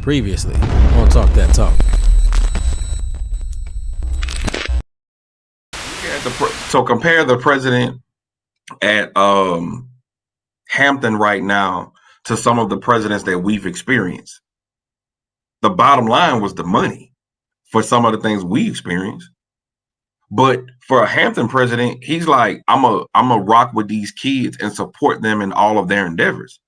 Previously on Talk That Talk. So compare the president at Hampton right now to some of the presidents that we've experienced. The bottom line was the money for some of the things we experienced. But for a Hampton president, he's like, I'm a rock with these kids and support them in all of their endeavors.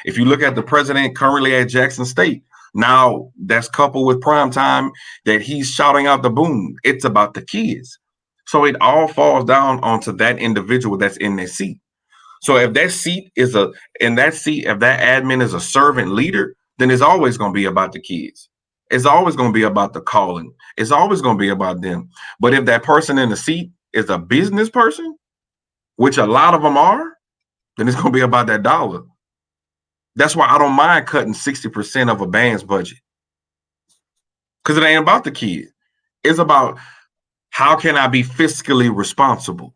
If you look at the president currently at Jackson State, now that's coupled with prime time that he's shouting out the boom. It's about the kids. So it all falls down onto that individual that's in that seat. So if that seat if that admin is a servant leader, then it's always going to be about the kids. It's always going to be about the calling. It's always going to be about them. But if that person in the seat is a business person, which a lot of them are, then it's going to be about that dollar. That's why I don't mind cutting 60% of a band's budget. Because it ain't about the kid. It's about how can I be fiscally responsible?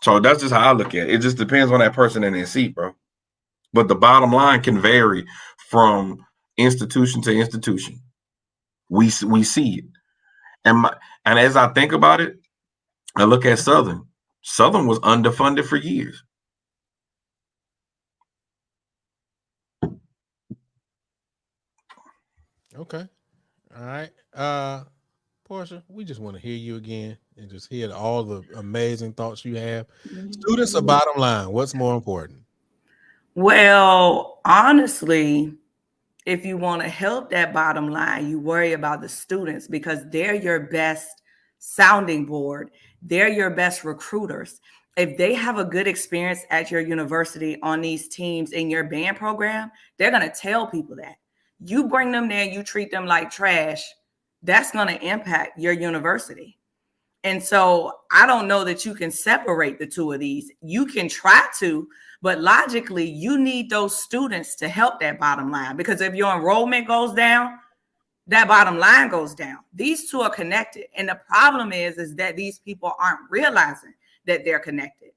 So that's just how I look at it. It just depends on that person in their seat, bro. But the bottom line can vary from institution to institution. We see it. And as I think about it, I look at Southern. Southern was underfunded for years. Okay. All right. Portia, we just want to hear you again and just hear all the amazing thoughts you have. Students are bottom line. What's more important? Well, honestly, if you want to help that bottom line, you worry about the students because they're your best sounding board. They're your best recruiters. If they have a good experience at your university on these teams in your band program, they're going to tell people that. You bring them there, you treat them like trash, that's going to impact your university. And so I don't know that you can separate the two of these. You can try to, but logically, you need those students to help that bottom line. Because if your enrollment goes down, that bottom line goes down. These two are connected. And the problem is that these people aren't realizing that they're connected.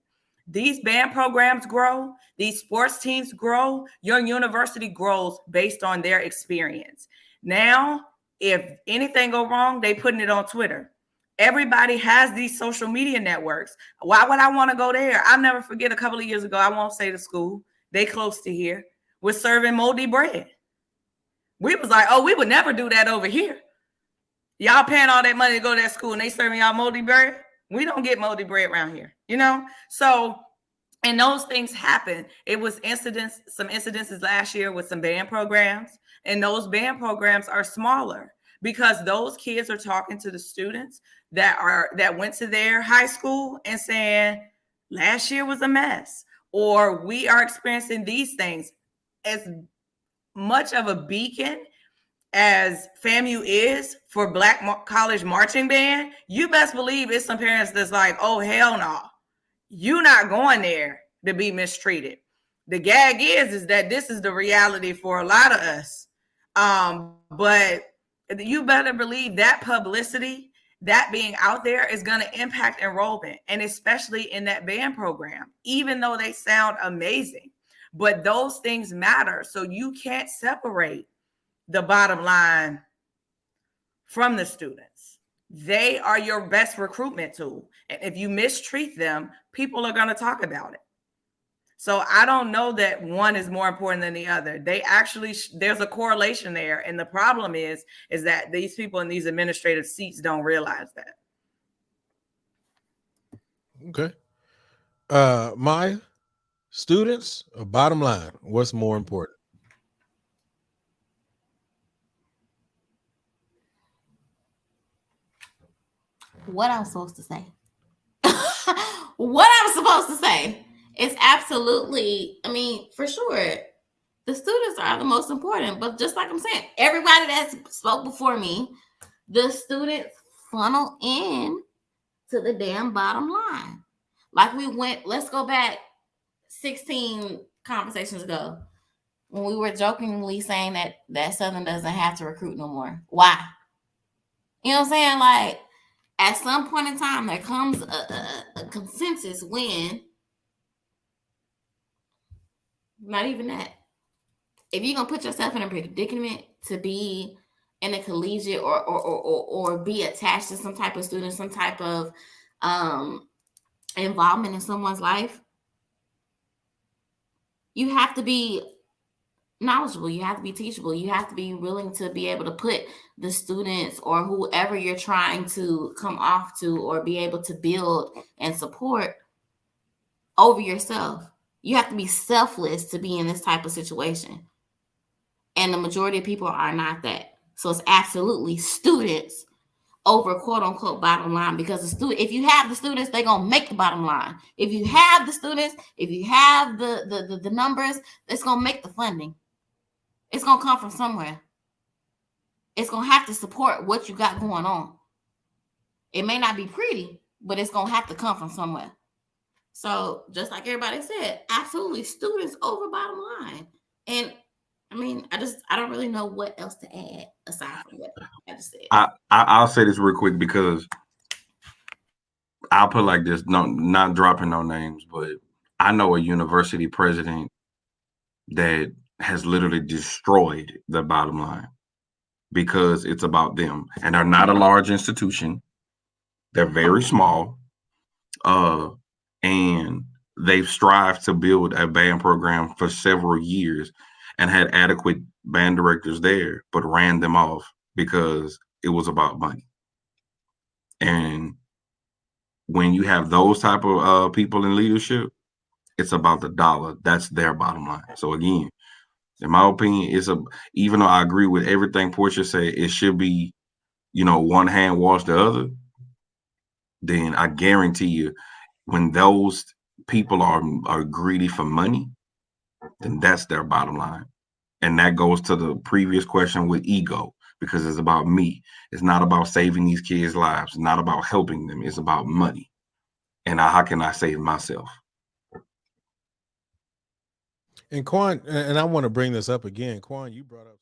These band programs grow. These sports teams grow. Your university grows based on their experience. Now, if anything go wrong, they putting it on Twitter. Everybody has these social media networks. Why would I want to go there? I'll never forget a couple of years ago, I won't say the school, they close to here, was serving moldy bread. We was like, oh, we would never do that over here. Y'all paying all that money to go to that school and they serving y'all moldy bread? We don't get moldy bread around here, you know? So, and those things happen. It was some incidences last year with some band programs, and those band programs are smaller because those kids are talking to the students that went to their high school and saying, last year was a mess, or we are experiencing these things. As much of a beacon as FAMU is for Black College Marching Band, you best believe it's some parents that's like, oh, hell no. You're not going there to be mistreated. The gag is that this is the reality for a lot of us. But you better believe that publicity, that being out there is going to impact enrollment, and especially in that band program, even though they sound amazing. But those things matter. So you can't separate the bottom line from the students. They are your best recruitment tool. And if you mistreat them, people are going to talk about it. So I don't know that one is more important than the other. They actually, there's a correlation there. And the problem is that these people in these administrative seats don't realize that. Okay. Maya, students or bottom line, what's more important? What I'm supposed to say. What I'm supposed to say. It's absolutely, I mean, for sure, the students are the most important. But just like I'm saying, everybody that spoke before me, the students funnel in to the damn bottom line. Like we went, let's go back 16 conversations ago when we were jokingly saying that Southern doesn't have to recruit no more. Why? You know what I'm saying? Like, at some point in time, there comes a consensus when, not even that, if you're gonna put yourself in a predicament to be in a collegiate or be attached to some type of student, some type of involvement in someone's life, you have to be knowledgeable, you have to be teachable, you have to be willing to be able to put the students or whoever you're trying to come off to or be able to build and support over yourself. You have to be selfless to be in this type of situation. And the majority of people are not that. So it's absolutely students over quote unquote bottom line, because the student, if you have the students, they're gonna make the bottom line. If you have the students, if you have the numbers, it's gonna make the funding. It's gonna come from somewhere. It's gonna have to support what you got going on. It may not be pretty, but it's gonna have to come from somewhere. So just like everybody said, absolutely students over bottom line. And I mean, I don't really know what else to add aside from what I just said. I'll say this real quick because I'll put it like this, no, not dropping no names, but I know a university president that has literally destroyed the bottom line because it's about them. And they're not a large institution. They're very small. And they've strived to build a band program for several years and had adequate band directors there, but ran them off because it was about money. And when you have those type of people in leadership, it's about the dollar. That's their bottom line. So again, in my opinion, even though I agree with everything Portia said, it should be, one hand wash the other. Then I guarantee you, when those people are greedy for money, then that's their bottom line. And that goes to the previous question with ego, because it's about me. It's not about saving these kids' lives. It's not about helping them. It's about money. And how can I save myself? And Quan, and I want to bring this up again. Quan, you brought up